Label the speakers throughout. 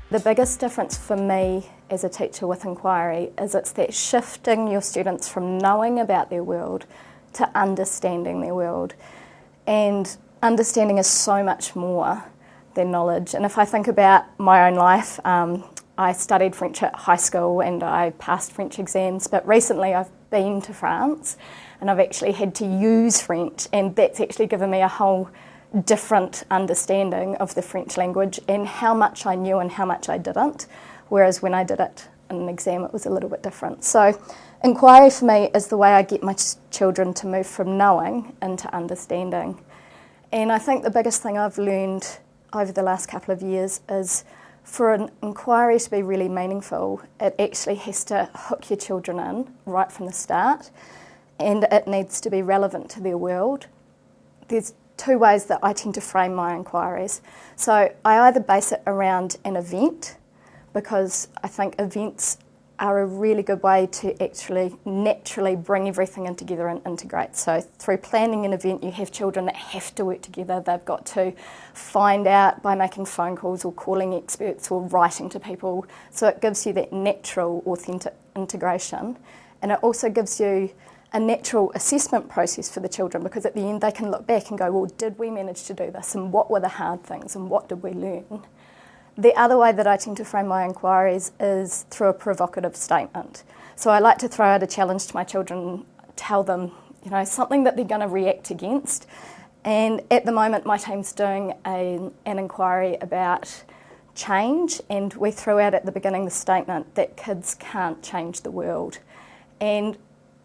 Speaker 1: The biggest difference for me as a teacher with inquiry is it's that shifting your students from knowing about their world to understanding their world. And understanding is so much more than knowledge. And if I think about my own life, I studied French at high school and I passed French exams, but recently I've been to France and I've actually had to use French, and that's actually given me a whole different understanding of the French language and how much I knew and how much I didn't, whereas when I did it in an exam it was a little bit different. So inquiry for me is the way I get my children to move from knowing into understanding. And I think the biggest thing I've learned over the last couple of years is for an inquiry to be really meaningful, it actually has to hook your children in right from the start, and it needs to be relevant to their world. There's two ways that I tend to frame my inquiries. So I either base it around an event, because I think events are a really good way to actually naturally bring everything in together and integrate. So through planning an event, you have children that have to work together. They've got to find out by making phone calls or calling experts or writing to people. So it gives you that natural, authentic integration. And it also gives you a natural assessment process for the children, because at the end they can look back and go, well, did we manage to do this? And what were the hard things? And what did we learn? The other way that I tend to frame my inquiries is through a provocative statement. So I like to throw out a challenge to my children, tell them, something that they're going to react against. And at the moment, my team's doing an inquiry about change, and we threw out at the beginning the statement that kids can't change the world. And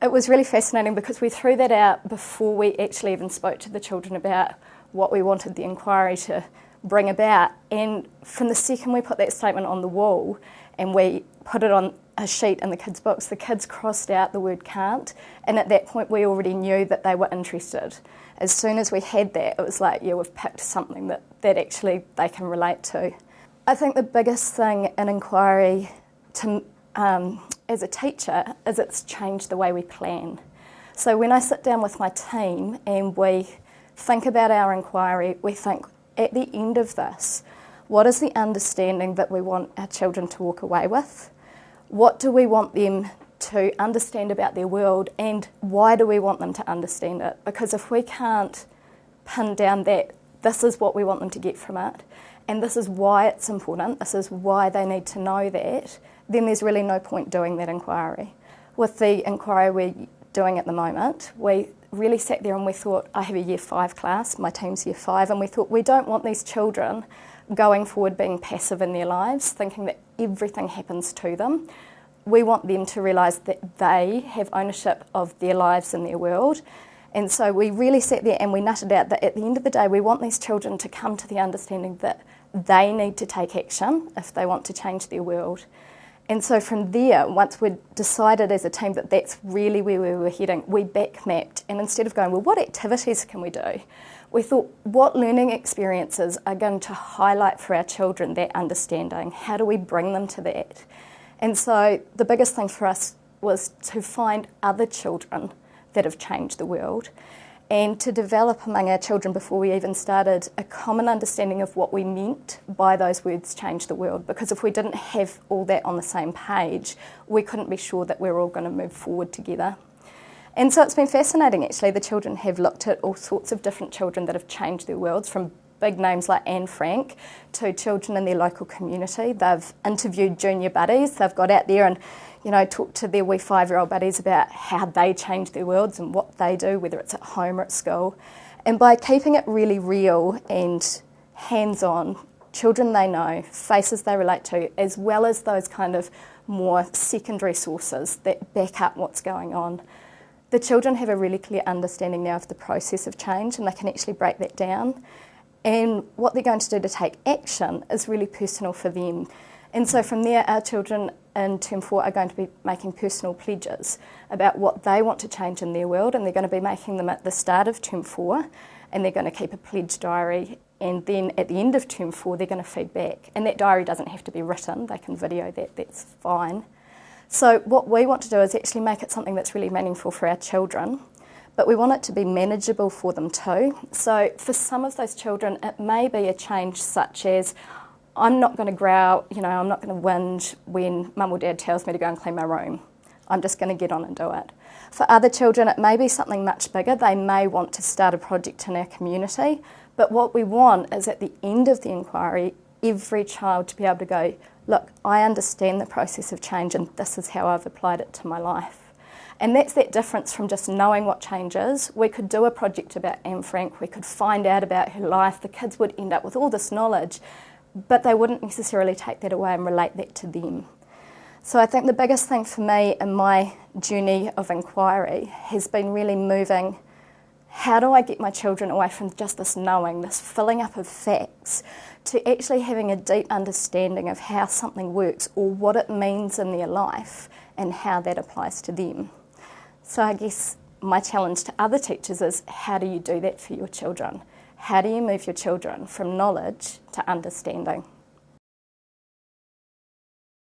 Speaker 1: it was really fascinating because we threw that out before we actually even spoke to the children about what we wanted the inquiry to bring about. And from the second we put that statement on the wall and we put it on a sheet in the kids' books, the kids crossed out the word can't, and at that point we already knew that they were interested. As soon as we had that, it was like, yeah, we've picked something that actually they can relate to. I think the biggest thing in inquiry to as a teacher is it's changed the way we plan. So when I sit down with my team and we think about our inquiry, we think, at the end of this, what is the understanding that we want our children to walk away with? What do we want them to understand about their world, and why do we want them to understand it? Because if we can't pin down that this is what we want them to get from it, and this is why it's important, this is why they need to know that, then there's really no point doing that inquiry. With the inquiry we're doing at the moment, we really sat there and we thought, I have a Year 5 class, my team's Year 5, and we thought we don't want these children going forward being passive in their lives, thinking that everything happens to them. We want them to realise that they have ownership of their lives and their world. And so we really sat there and we nutted out that at the end of the day, we want these children to come to the understanding that they need to take action if they want to change their world. And so from there, once we'd decided as a team that that's really where we were heading, we back mapped. And instead of going, well, what activities can we do? We thought, what learning experiences are going to highlight for our children that understanding? How do we bring them to that? And so the biggest thing for us was to find other children that have changed the world, and to develop among our children before we even started a common understanding of what we meant by those words, change the world. Because if we didn't have all that on the same page, we couldn't be sure that we're all going to move forward together. And so it's been fascinating actually. The children have looked at all sorts of different children that have changed their worlds, from big names like Anne Frank to children in their local community. They've interviewed junior buddies. They've got out there and talked to their wee 5-year-old buddies about how they change their worlds and what they do, whether it's at home or at school. And by keeping it really real and hands-on, children they know, faces they relate to, as well as those kind of more secondary sources that back up what's going on. The children have a really clear understanding now of the process of change, and they can actually break that down. And what they're going to do to take action is really personal for them. And so from there, our children in Term 4 are going to be making personal pledges about what they want to change in their world, and they're going to be making them at the start of Term 4, and they're going to keep a pledge diary, and then at the end of Term 4 they're going to feed back. And that diary doesn't have to be written, they can video that, that's fine. So what we want to do is actually make it something that's really meaningful for our children, but we want it to be manageable for them too. So for some of those children, it may be a change such as, I'm not going to growl, I'm not going to whinge when mum or dad tells me to go and clean my room. I'm just going to get on and do it. For other children, it may be something much bigger. They may want to start a project in our community, but what we want is at the end of the inquiry, every child to be able to go, look, I understand the process of change and this is how I've applied it to my life. And that's that difference from just knowing what change is. We could do a project about Anne Frank, we could find out about her life, the kids would end up with all this knowledge, but they wouldn't necessarily take that away and relate that to them. So I think the biggest thing for me in my journey of inquiry has been really moving, how do I get my children away from just this knowing, this filling up of facts, to actually having a deep understanding of how something works or what it means in their life and how that applies to them. So I guess my challenge to other teachers is, how do you do that for your children? How do you move your children from knowledge to understanding?